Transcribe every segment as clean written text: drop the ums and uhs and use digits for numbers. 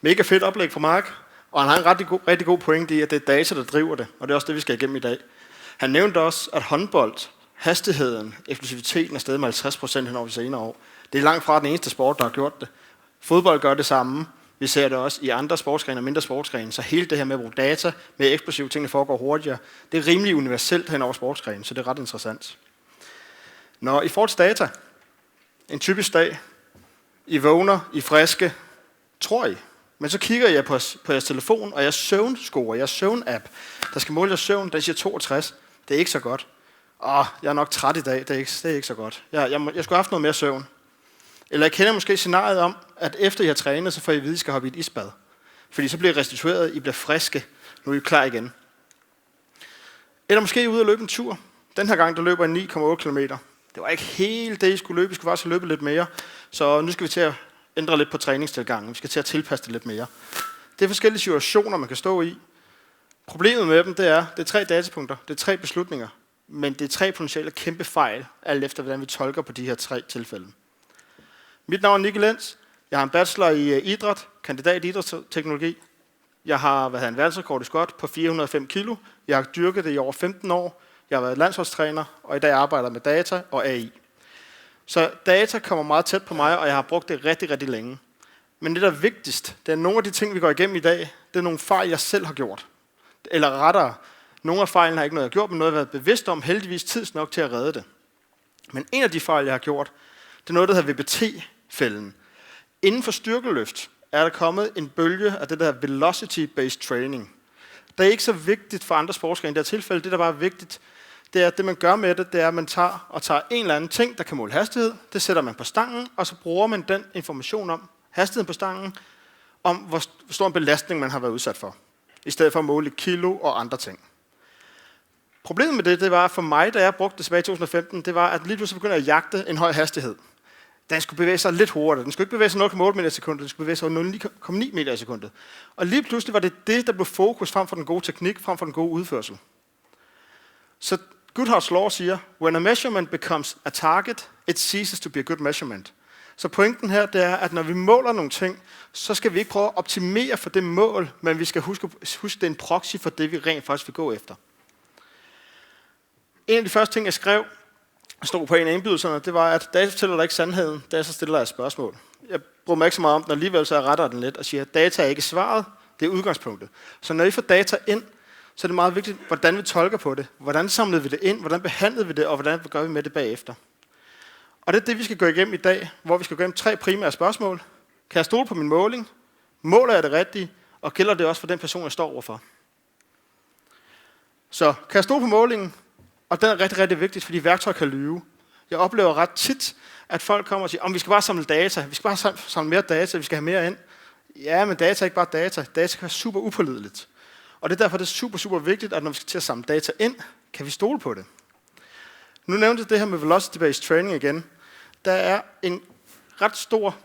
Mega fedt oplæg fra Mark, og han har en rigtig god pointe i, at det er data, der driver det, og det er også det, vi skal igennem i dag. Han nævnte også, at håndbold, hastigheden, eksplosiviteten er steget med 50% hen over de senere år. Det er langt fra den eneste sport, der har gjort det. Fodbold gør det samme. Vi ser det også i andre sportsgrene og mindre sportsgrene, så hele det her med at bruge data, med eksplosive ting, der foregår hurtigere, det er rimelig universelt hen over sportsgrene, så det er ret interessant. Når I får til data, en typisk dag, I vågner, I er friske, tror I. Men så kigger jeg på jeres telefon, og jeres søvnscore, jeres søvn-app, der skal måle jeres søvn, den siger 62. Det er ikke så godt. Jeg er nok træt i dag, det er ikke så godt. Jeg skulle have haft noget mere søvn. Eller jeg kender måske scenariet om, at efter I har trænet, så får I at vide, at I skal hoppe i et isbad. Fordi så bliver I restitueret, I bliver friske, nu er I klar igen. Eller måske I er ude og løbe en tur. Den her gang, der løber I 9,8 km. Det var ikke helt det, I skulle løbe. I skulle faktisk løbe lidt mere. Så nu skal vi til at ændre lidt på træningstilgangen. Vi skal til at tilpasse det lidt mere. Det er forskellige situationer, man kan stå i. Problemet med dem, det er 3 datapunkter. Det er 3 beslutninger. Men det er 3 potentielle kæmpe fejl, alt efter hvordan vi tolker på de her 3 tilfælde. Mit navn er Nicky Lenz. Jeg har en bachelor i idræt, kandidat i idrætsteknologi. Jeg har en verdensrekord i squat på 405 kilo. Jeg har dyrket det i over 15 år. Jeg har været landsholdstræner, og i dag arbejder jeg med data og AI. Så data kommer meget tæt på mig, og jeg har brugt det rigtig, rigtig længe. Men det, der er vigtigst, det er nogle af de ting, vi går igennem i dag, det er nogle fejl, jeg selv har gjort. Eller rettere, nogle af fejlene har ikke noget, jeg har gjort, men noget, jeg har været bevidst om, heldigvis tids nok til at redde det. Men en af de fejl, jeg har gjort, det er noget, der hedder VBT-fælden. Inden for styrkeløft er der kommet en bølge af det der velocity-based training. Det er ikke så vigtigt for andre sportsgrene i det her tilfælde. Det, der bare er vigtigt, det er, at det, man gør med det, det er, at man tager en eller anden ting, der kan måle hastighed. Det sætter man på stangen, og så bruger man den information om hastigheden på stangen, om hvor stor en belastning man har været udsat for, i stedet for at måle kilo og andre ting. Problemet med det var for mig, da jeg brugte det tilbage i 2015, det var, at lige pludselig begyndte at jagte en høj hastighed. Den skulle bevæge sig lidt hurtigere. Den skulle ikke bevæge sig 0,8 meter i sekundet, den skulle bevæge sig 0,9 meter i sekundet. Og lige pludselig var det, der blev fokus frem for den gode teknik, frem for den gode udførsel. Så Goodhart's Law siger, when a measurement becomes a target, it ceases to be a good measurement. Så pointen her, det er, at når vi måler nogle ting, så skal vi ikke prøve at optimere for det mål, men vi skal huske, det er en proxy for det, vi rent faktisk vil gå efter. En af de første ting, jeg skrev, stod på en af indbydelserne, det var, at data fortæller dig ikke sandheden, data stiller dig et spørgsmål. Jeg bruger mig ikke så meget om den, alligevel så jeg retter den lidt og siger, at data er ikke svaret, det er udgangspunktet. Så når I får data ind, så er det meget vigtigt, hvordan vi tolker på det. Hvordan samlede vi det ind, hvordan behandlede vi det, og hvordan gør vi med det bagefter. Og det er det, vi skal gå igennem i dag, hvor vi skal gå igennem 3 primære spørgsmål. Kan jeg stole på min måling? Måler jeg det rigtige? Og gælder det også for den person, jeg står overfor? Så kan jeg stole på målingen? Og den er rigtig, rigtig vigtigt, fordi værktøj kan lyve. Jeg oplever ret tit, at folk kommer og siger, vi skal bare samle data, vi skal bare samle mere data, vi skal have mere ind. Ja, men data er ikke bare data. Data kan være super upålideligt. Og det er derfor, det er super, super vigtigt, at når vi skal til at samle data ind, kan vi stole på det. Nu nævnte jeg det her med velocity-based training igen. Der er en ret stor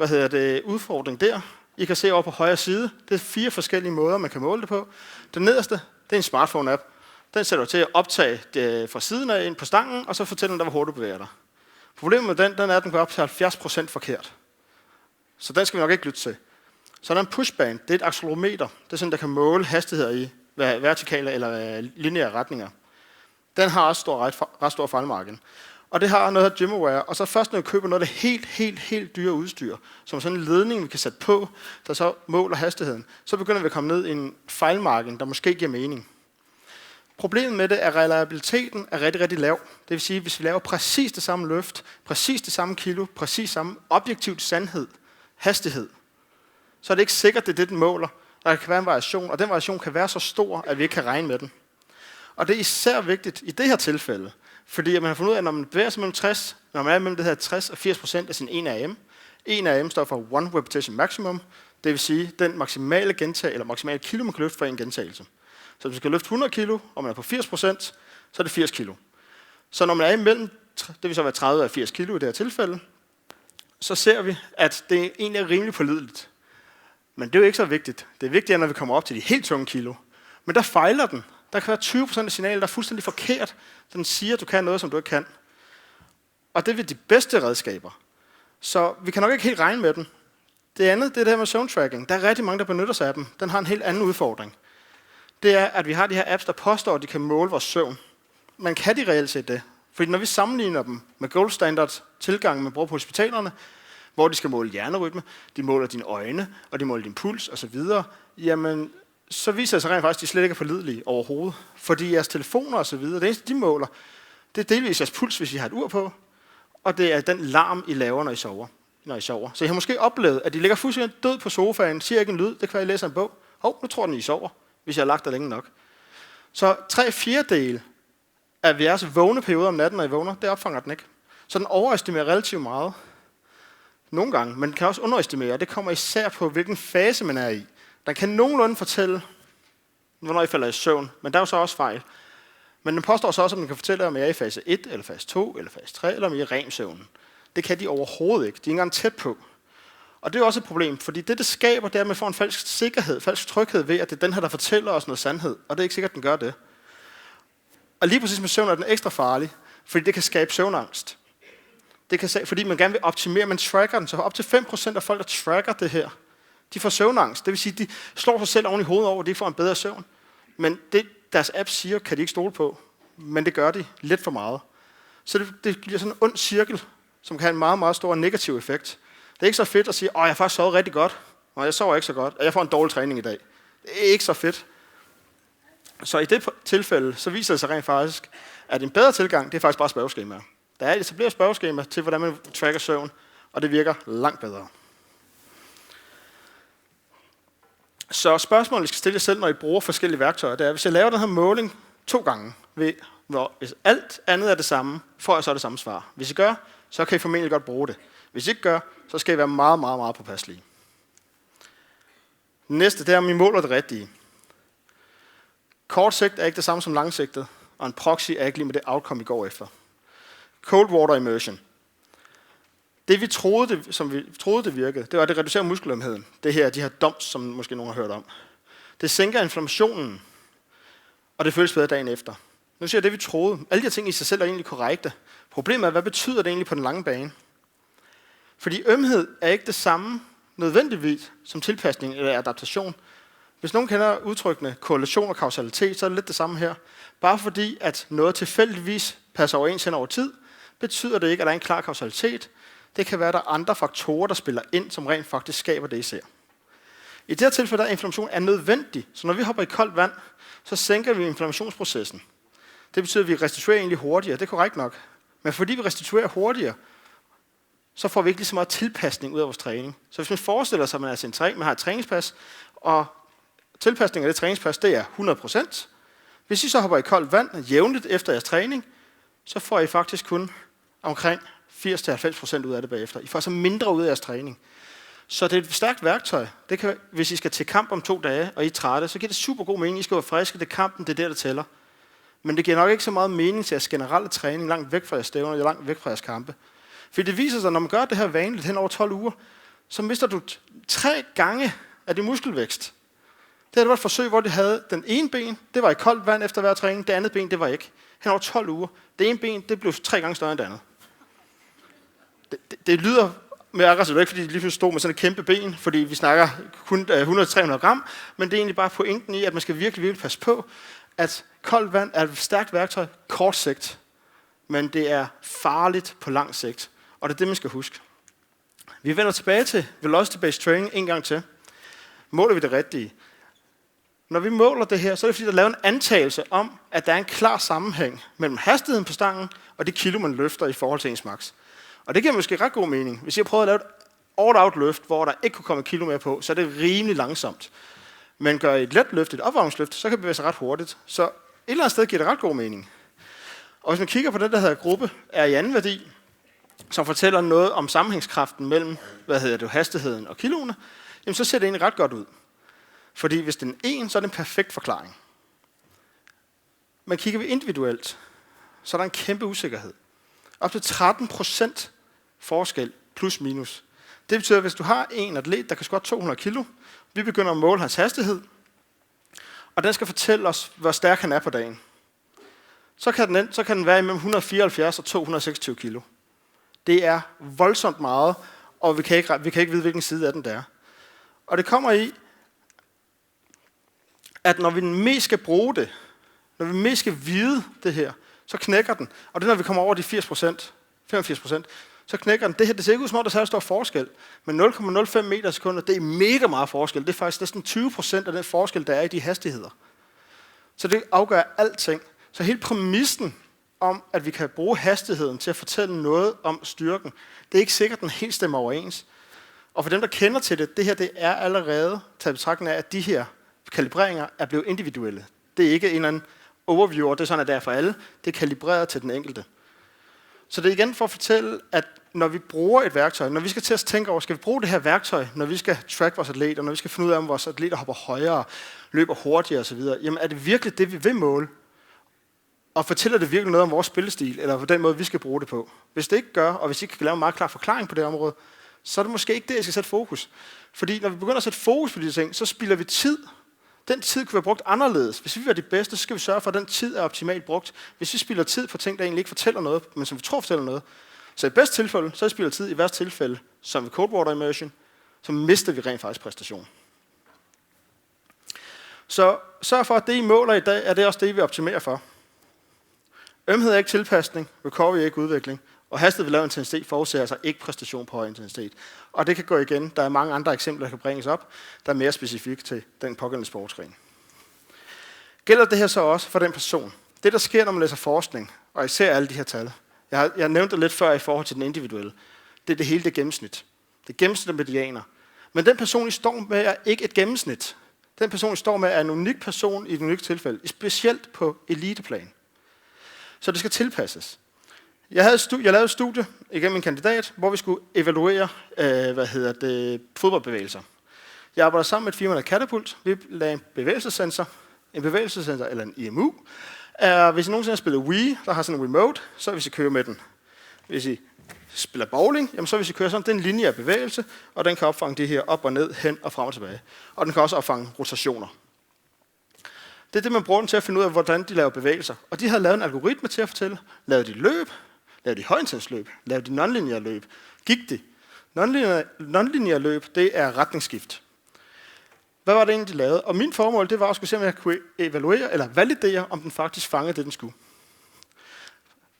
udfordring der. I kan se over på højre side. Det er 4 forskellige måder, man kan måle det på. Den nederste, det er en smartphone-app. Den sætter du til at optage det fra siden af ind på stangen, og så fortæller den dig, hvor hurtigt du bevæger dig. Problemet med den er, at den går op til 70% forkert. Så den skal vi nok ikke lytte til. Så er der en pushband, det er et accelerometer. Det er sådan, der kan måle hastigheder i vertikale eller lineære retninger. Den har også ret stor fejlmargin. Og det har noget af GymAware. Og så først, når vi køber noget af det helt dyre udstyr, som sådan en ledning, vi kan sætte på, der så måler hastigheden, så begynder vi at komme ned i en fejlmargin, der måske giver mening. Problemet med det er, at reliabiliteten er rigtig, rigtig lav. Det vil sige, at hvis vi laver præcis det samme løft, præcis det samme kilo, præcis samme objektivt sandhed, hastighed, så er det ikke sikkert, det er det, den måler. Der kan være en variation, og den variation kan være så stor, at vi ikke kan regne med den. Og det er især vigtigt i det her tilfælde, fordi man har fundet ud af, at når man bevæger sig mellem 60, når man er mellem det her 60 og 80% af sin 1 AM står for one repetition maximum, det vil sige den maksimale kilo, man kan løfte for en gentagelse. Så hvis man skal løfte 100 kilo, og man er på 80%, så er det 80 kilo. Så når man er imellem, det vil så være 30 og 80 kilo i det her tilfælde, så ser vi, at det egentlig er rimelig pålideligt. Men det er jo ikke så vigtigt. Det er vigtigt, når vi kommer op til de helt tunge kilo. Men der fejler den. Der kan være 20% af signalet, der er fuldstændig forkert. Den siger, at du kan noget, som du ikke kan. Og det er de bedste redskaber. Så vi kan nok ikke helt regne med den. Det andet, det er det her med zone tracking. Der er rigtig mange, der benytter sig af dem. Den har en helt anden udfordring. Det er, at vi har de her apps, der påstår, at de kan måle vores søvn. Man kan de reelt set det. Fordi når vi sammenligner dem med gold standard tilgang, man bruger på hospitalerne, hvor de skal måle hjernerytme, de måler dine øjne, og de måler din puls osv., jamen, så viser det sig rent faktisk, at de slet ikke er pålidelige overhovedet. Fordi jeres telefoner osv., det eneste, de måler, det er delvis jeres puls, hvis I har et ur på, og det er den larm, I laver, når I sover. Så I har måske oplevet, at I ligger fuldstændig død på sofaen, siger ikke en lyd, det kan være, I læser en bog. Nu tror den, I sover, hvis jeg har lagt der længe nok. Så 3/4 af jeres vågne perioder om natten, når I vågner, det opfanger den ikke. Så den overestimerer relativt meget. Nogle gange, men den kan også underestimere, og det kommer især på, hvilken fase man er i. Den kan nogenlunde fortælle, hvornår I falder i søvn, men der er jo så også fejl. Men den påstår så også, at den kan fortælle, om I er i fase 1, eller fase 2, eller fase 3, eller om I er i ren søvn. Det kan de overhovedet ikke. De er ikke engang tæt på. Og det er også et problem, fordi det skaber, det er, at man får en falsk sikkerhed, falsk tryghed ved, at det er den her, der fortæller os noget sandhed. Og det er ikke sikkert, at den gør det. Og lige præcis med søvn er den ekstra farlig, fordi det kan skabe søvnangst. Det kan, fordi man gerne vil optimere, man tracker den. Så op til 5% af folk, der tracker det her, de får søvnangst. Det vil sige, at de slår sig selv oven i hovedet over, at de ikke får en bedre søvn. Men det, deres app siger, kan de ikke stole på. Men det gør de lidt for meget. Så det bliver sådan en ond cirkel, som kan have en meget, meget stor negativ effekt. Det er ikke så fedt at sige, jeg har faktisk sovet rigtig godt, og jeg sover ikke så godt, og jeg får en dårlig træning i dag. Det er ikke så fedt. Så i det tilfælde, så viser det sig rent faktisk, at en bedre tilgang, det er faktisk bare spørgeskemaer. Der er etableret spørgeskemaer til, hvordan man tracker søvn, og det virker langt bedre. Så spørgsmålet, I skal stille jer selv, når I bruger forskellige værktøjer, det er, hvis jeg laver den her måling 2 gange, hvis alt andet er det samme, får jeg så det samme svar. Hvis I gør, så kan I formentlig godt bruge det. Hvis I ikke gør, så skal I være meget, meget, meget påpasselige. Det næste, det er, om I måler det rigtige. Kort sigt er ikke det samme som langsigtet, og en proxy er ikke lige med det outcome, I går efter. Cold water immersion. Det vi troede det virkede, det var, at det reducerer muskelømheden. Det her, de her DOMS, som måske nogen har hørt om. Det sænker inflammationen, og det føles bedre dagen efter. Nu siger jeg det, vi troede. Alle de her ting i sig selv er egentlig korrekte. Problemet er, hvad betyder det egentlig på den lange bane? Fordi ømhed er ikke det samme nødvendigvis som tilpasning eller adaptation. Hvis nogen kender udtrykkene korrelation og kausalitet, så er det lidt det samme her. Bare fordi, at noget tilfældigvis passer overens hen over tid, betyder det ikke, at der er en klar kausalitet. Det kan være, at der er andre faktorer, der spiller ind, som rent faktisk skaber det, I ser. I det her tilfælde, der inflammation er nødvendig. Så når vi hopper i koldt vand, så sænker vi inflammationsprocessen. Det betyder, at vi restituerer egentlig hurtigere. Det er korrekt nok. Men fordi vi restituerer hurtigere, så får vi ikke lige så meget tilpasning ud af vores træning. Så hvis man forestiller sig, at man har et træningspas, og tilpasning af det træningspas, det er 100%. Hvis I så hopper i koldt vand jævnligt efter jeres træning, så får I faktisk kun omkring 80-90% ud af det bagefter. I får så mindre ud af jeres træning. Så det er et stærkt værktøj. Det kan, hvis I skal til kamp om 2 dage, og I er trætte, så giver det super god mening. I skal være friske, det er kampen, det er det, der tæller. Men det giver nok ikke så meget mening til jeres generelle træning langt væk fra jeres stævner, og langt væk fra jeres kampe. For det viser sig, at når man gør det her vanligt hen over 12 uger, så mister du 3 gange af din muskelvækst. Det var et forsøg, hvor de havde den ene ben, det var i koldt vand efter hver træning, det andet ben, det var ikke. Hen over 12 uger. Det ene ben, det blev 3 gange større end det andet. Det lyder mere aggressivt, ikke fordi de lige pludselig stod med sådan et kæmpe ben, fordi vi snakker kun 100-300 gram, men det er egentlig bare pointen i, at man skal virkelig, virkelig passe på, at koldt vand er et stærkt værktøj, kort sigt, men det er farligt på lang sigt, og det er det, man skal huske. Vi vender tilbage til velocity-based training en gang til. Måler vi det rigtige? Når vi måler det her, så er det fordi, der er lavet en antagelse om, at der er en klar sammenhæng mellem hastigheden på stangen og det kilo, man løfter i forhold til ens max. Og det giver måske ret god mening. Hvis jeg prøver at lave et all-out løft, hvor der ikke kunne komme et kilo mere på, så er det rimelig langsomt. Men gør et let løft, et opvarmningsløft, så kan det bevæge sig ret hurtigt. Så et eller andet sted giver det ret god mening. Og hvis man kigger på den, der hedder gruppe er i anden værdi, som fortæller noget om sammenhængskraften mellem hastigheden og kiloene, jamen så ser det egentlig ret godt ud. Fordi hvis den er 1, så er det en perfekt forklaring. Men kigger vi individuelt, så er der en kæmpe usikkerhed. Op til 13% forskel plus minus. Det betyder, at hvis du har en atlet, der kan squatte 200 kilo, vi begynder at måle hans hastighed, og den skal fortælle os, hvor stærk han er på dagen. Så kan den være imellem 174 og 226 kilo. Det er voldsomt meget, og vi kan ikke vide, hvilken side af den det er. Og det kommer i, at når vi mest skal bruge det, når vi mest skal vide det her, så knækker den. Og det når vi kommer over de 85%, så knækker den. Det her, det ser ikke ud som om, der er stor forskel. Men 0,05 meter i sekundet, det er mega meget forskel. Det er faktisk næsten 20% af den forskel, der er i de hastigheder. Så det afgør alting. Så hele præmissen om, at vi kan bruge hastigheden til at fortælle noget om styrken, det er ikke sikkert, at den helt stemmer overens. Og for dem, der kender til det, det her det er allerede taget betragtning af, at de her kalibreringer er blevet individuelle. Det er ikke en eller anden overview, og det er sådan, at det er for alle. Det er kalibreret til den enkelte. Så det er igen for at fortælle, at når vi bruger et værktøj, når vi skal til at tænke over, skal vi bruge det her værktøj, når vi skal track vores atleter, når vi skal finde ud af, om vores atleter hopper højere, løber hurtigere osv., jamen er det virkelig det, vi vil måle? Og fortæller det virkelig noget om vores spillestil, eller på den måde, vi skal bruge det på? Hvis det ikke gør, og hvis I kan lave en meget klar forklaring på det område, så er det måske ikke det, jeg skal sætte fokus. Fordi når vi begynder at sætte fokus på de ting, så spilder vi tid. Den tid kunne være brugt anderledes. Hvis vi vil være de bedste, så skal vi sørge for, at den tid er optimalt brugt. Hvis vi spilder tid på ting, der egentlig ikke fortæller noget, men som vi tror fortæller noget, så i bedste tilfælde, så spilder tid. I værste tilfælde, som ved cold water immersion, så mister vi rent faktisk præstation. Så sørg for, at det I måler i dag, er det også det, I vil optimere for. Ømhed er ikke tilpasning, recovery er ikke udvikling, og hastighed ved lav intensitet forudser altså ikke præstation på høj intensitet. Og det kan gå igen. Der er mange andre eksempler, der kan bringes op, der er mere specifikke til den pågældende sportsgren. Gælder det her så også for den person? Det, der sker, når man læser forskning, og især alle de her tal, jeg nævnte det lidt før i forhold til den individuelle, det er det hele det gennemsnit. Det er gennemsnit af medianer. Men den person, I står med, er ikke et gennemsnit. Den person, I står med, er en unik person i et unikt tilfælde, specielt på eliteplan. Så det skal tilpasses. Jeg lavede et studie igennem min kandidat, hvor vi skulle evaluere fodboldbevægelser. Jeg arbejder sammen med et firma, der Catapult. Vi lavede en bevægelsessensor eller en IMU. Hvis I nogensinde har spillet Wii, der har sådan en remote, så hvis I kører med den. Hvis I spiller bowling, jamen så hvis I kører sådan, det er en lineær bevægelse, og den kan opfange det her op og ned, hen og frem og tilbage. Og den kan også opfange rotationer. Det er det, man bruger den til at finde ud af, hvordan de laver bevægelser. Og de havde lavet en algoritme til at fortælle, lavede de løb, lavede de højintensløb, lavede de nonlineære løb, gik de. Nonlineære løb, det er retningsskift. Hvad var det egentlig, de lavede? Og min formål, det var at skulle se, om jeg kunne evaluere eller validere, om den faktisk fangede det, den skulle.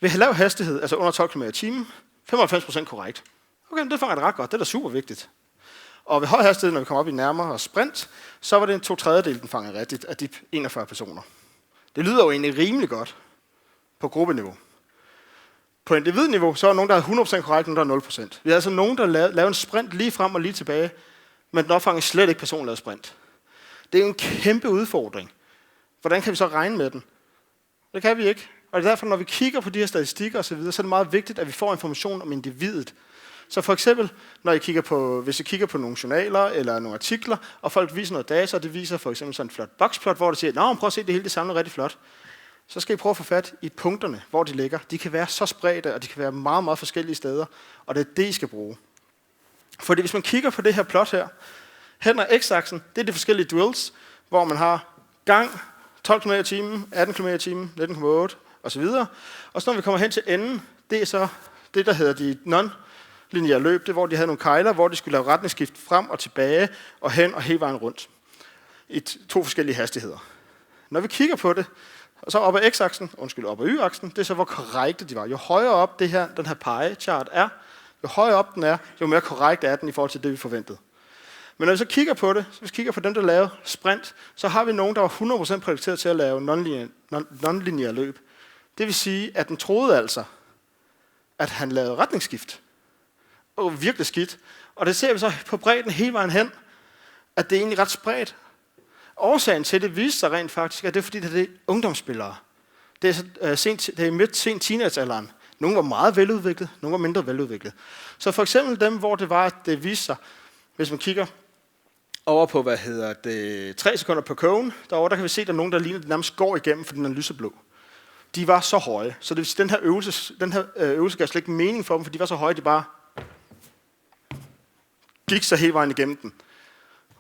Ved lav hastighed, altså under 12 km i timen, 95% korrekt. Okay, men det fanger det ret godt, det er da super vigtigt. Og ved høj hastighed, når vi kommer op i nærmere sprint, så var det en 2/3, den fangede rigtigt af de 41 personer. Det lyder jo egentlig rimelig godt på gruppeniveau. På individniveau, så var der nogen, der havde 100% korrekt, og nogen, der havde 0%. Vi havde altså nogen, der lavede en sprint lige frem og lige tilbage, men den opfangede slet ikke personlavet sprint. Det er jo en kæmpe udfordring. Hvordan kan vi så regne med den? Det kan vi ikke. Og det er derfor, når vi kigger på de her statistikker osv., så er det meget vigtigt, at vi får information om individet. Så for eksempel, hvis I kigger på nogle journaler eller nogle artikler, og folk viser noget data, og det viser for eksempel sådan en flot boxplot, hvor det siger, prøv at se, det hele det samler rigtig flot. Så skal I prøve at få fat i punkterne, hvor de ligger. De kan være så spredte, og de kan være meget, meget forskellige steder, og det er det, I skal bruge. Fordi hvis man kigger på det her plot her, hen ad x-aksen, det er de forskellige drills, hvor man har gang 12 km i timen, 18 km i timen, 19,8 osv. Og så når vi kommer hen til enden, det er så det, der hedder de non-lineære løb. Det er, hvor de havde nogle kejler, hvor de skulle lave retningsskift frem og tilbage, og hen og hele vejen rundt. I 2 forskellige hastigheder. Når vi kigger på det, og så op ad x-aksen, op ad y-aksen, det er så, hvor korrekte de var. Jo højere op den her pie-chart er, jo højere op den er, jo mere korrekt er den i forhold til det, vi forventede. Men når vi så kigger på det, så vi kigger på dem, der lavede sprint, så har vi nogen, der var 100% prædikteret til at lave non-lineære løb. Det vil sige, at den troede altså, at han lavede retningsskift. Og virkelig skidt. Og det ser vi så på bredden hele vejen hen, at det er egentlig ret spredt. Årsagen til det viste sig rent faktisk, at det er fordi, det er ungdomsspillere. Det er midt sent teenagealderen. Nogle var meget veludviklet, nogle var mindre veludviklet. Så for eksempel dem, hvor det var, at det viste sig, hvis man kigger over på, 3 sekunder på kogen, derovre, der kan vi se, at der er nogen, der ligner, at de nærmest går igennem, fordi den er lyseblå. De var så høje, så det vil sige, den her øvelse gav slet ikke mening for dem, for de var så høje, de bare gik så hele vejen igennem den.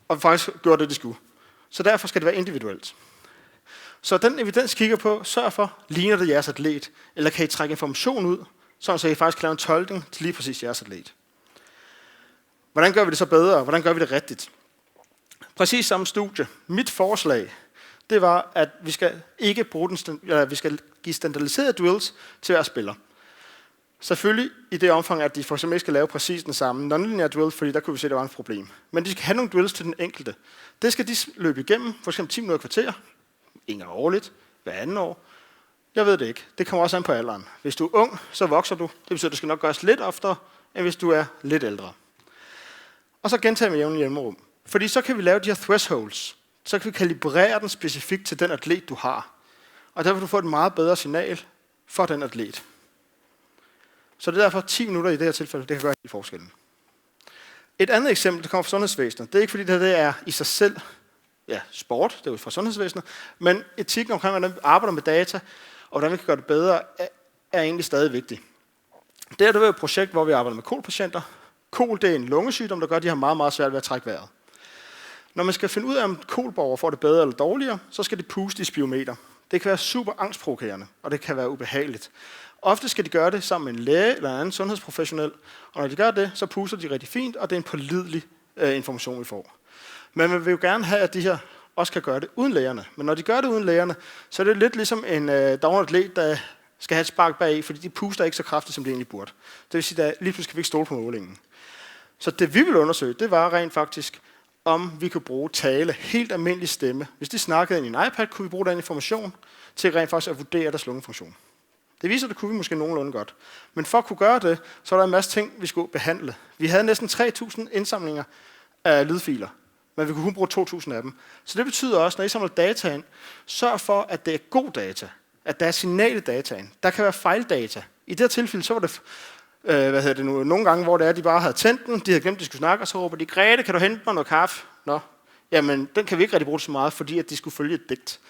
Og faktisk gjorde det, de skulle. Så derfor skal det være individuelt. Så den evidens kigger på, sørg for, ligner det jeres atlet, eller kan I trække information ud, så I faktisk kan lave en tolkning til lige præcis jeres atlet. Hvordan gør vi det så bedre? Hvordan gør vi det rigtigt? Præcis samme studie. Mit forslag, det var, at vi skal ikke bruge vi skal give standardiserede drills til hver spiller. Selvfølgelig i det omfang, at de for eksempel ikke skal lave præcis den samme non-linear drill, fordi der kunne vi se, at der var et problem. Men de skal have nogle drills til den enkelte. Det skal de løbe igennem, for eksempel 10 minutter kvarter, en gang årligt, hver anden år. Jeg ved det ikke. Det kommer også an på alderen. Hvis du er ung, så vokser du. Det betyder, at det skal nok gøres lidt oftere, end hvis du er lidt ældre. Og så gentager med jævnligt hjemmerum. Fordi så kan vi lave de her thresholds. Så kan vi kalibrere den specifikt til den atlet, du har. Og der vil du få et meget bedre signal for den atlet. Så det er derfor 10 minutter i det her tilfælde, det kan gøre helt forskellen. Et andet eksempel, der kommer fra sundhedsvæsenet. Det er ikke fordi, det er i sig selv sport, det er jo fra sundhedsvæsenet, men etikken omkring, hvordan vi arbejder med data, og hvordan vi kan gøre det bedre, er egentlig stadig vigtig. Det er et projekt, hvor vi arbejder med KOL-patienter. KOL, det er en lungesygdom, der gør, at de har meget, meget svært ved at trække vejret. Når man skal finde ud af, om KOL-borgere får det bedre eller dårligere, så skal det puste i spiometer. Det kan være super angstprovokerende, og det kan være ubehageligt. Ofte skal de gøre det sammen med en læge eller en anden sundhedsprofessionel, og når de gør det, så puster de rigtig fint, og det er en pålidelig information, vi får. Men man vil jo gerne have, at de her også kan gøre det uden lægerne. Men når de gør det uden lægerne, så er det lidt ligesom en downatlet, der skal have et spark bag, fordi de puster ikke så kraftigt, som de egentlig burde. Det vil sige, at lige pludselig kan vi ikke stole på målingen. Så det vi ville undersøge, det var rent faktisk, om vi kunne bruge tale, helt almindelig stemme. Hvis de snakkede ind i en iPad, kunne vi bruge den information til rent faktisk at vurdere deres lungefunktion. Det viser, at det kunne vi måske nogenlunde godt. Men for at kunne gøre det, så var der en masse ting, vi skulle behandle. Vi havde næsten 3.000 indsamlinger af lydfiler, men vi kunne kun bruge 2.000 af dem. Så det betyder også, når I samler data ind, sørg for, at det er god data. At der er signal i dataen. Der kan være fejldata. I det her tilfælde, så var det nogle gange, hvor det er, de bare havde tændt den, de havde glemt, at de skulle snakke, og så råber de, Grete, kan du hente mig noget kaffe? Nå, jamen, den kan vi ikke rigtig bruge så meget, fordi at de skulle følge et digt.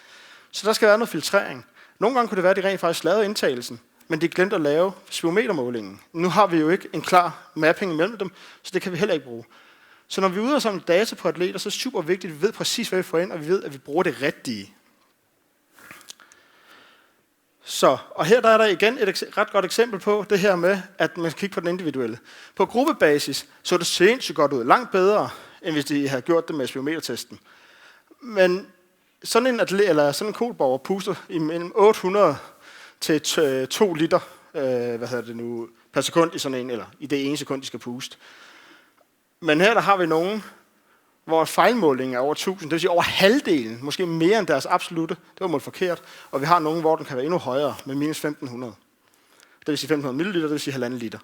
Så der skal være noget filtrering. Nogle gange kunne det være, at de rent faktisk lavede indtagelsen, men de glemte at lave spirometermålingen. Nu har vi jo ikke en klar mapping mellem dem, så det kan vi heller ikke bruge. Så når vi er ude og samle data på atleter, så er det super vigtigt, at vi ved præcis, hvad vi får ind, og vi ved, at vi bruger det rigtige. Og her der er der igen et ret godt eksempel på det her med, at man skal kigge på den individuelle. På gruppebasis så det sindssygt godt ud. Langt bedre, end hvis de havde gjort det med spirometertesten. Men sådan en atlet, eller sådan en KOL-borger puster imellem 800 til 2 liter per sekund i sådan en, eller i det ene sekund, de skal puste. Men her der har vi nogen, hvor fejlmålingen er over 1000, det vil sige over halvdelen, måske mere end deres absolutte, det var målt forkert, og vi har nogen, hvor den kan være endnu højere, med minus 1500. Det vil sige 1500 ml, det vil sige 1,5 liter.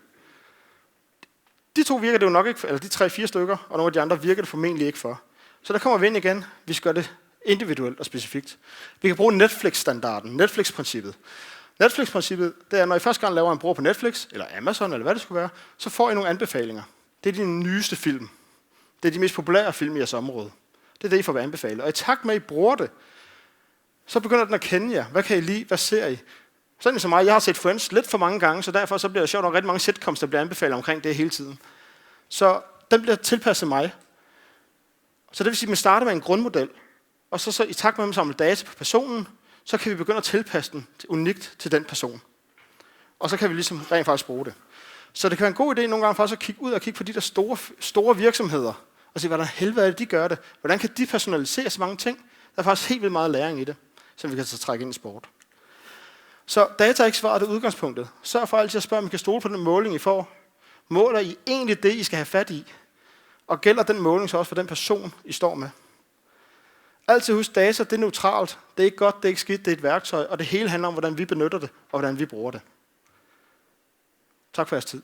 De to virker det jo nok ikke, eller de 3-4 stykker, og nogle af de andre virker det formentlig ikke for. Så der kommer vi ind igen, vi skal gøre det individuelt og specifikt. Vi kan bruge Netflix-standarden, Netflix-princippet. Netflix-princippet, det er, når I første gang laver en bruger på Netflix, eller Amazon, eller hvad det skulle være, så får I nogle anbefalinger. Det er de nyeste film. Det er de mest populære film i jeres område. Det er det, I får anbefalet. Og i takt med, at I bruger det, så begynder den at kende jer. Hvad kan I lide? Hvad ser I? Sådan som mig, jeg har set Friends lidt for mange gange, så derfor så bliver det sjovt nok rigtig mange sitcoms, der bliver anbefalet omkring det hele tiden. Så den bliver tilpasset mig. Så det vil sige, at man starter med en grundmodel, og så i takt med, at man samler data på personen, så kan vi begynde at tilpasse den unikt til den person. Og så kan vi ligesom rent faktisk bruge det. Så det kan være en god idé nogle gange faktisk at kigge ud og kigge på de der store virksomheder, og se, hvordan helvede de gør det. Hvordan kan de personalisere så mange ting? Der er faktisk helt vildt meget læring i det, som vi kan så trække ind i sport. Så data er ikke svaret, det udgangspunktet. Sørg for altid at spørge, om I kan stole på den måling, I får. Måler I egentlig det, I skal have fat i? Og gælder den måling så også for den person, I står med? Altid husk, data det er neutralt. Det er ikke godt, det er ikke skidt, det er et værktøj, og det hele handler om, hvordan vi benytter det, og hvordan vi bruger det. Tak for jeres tid.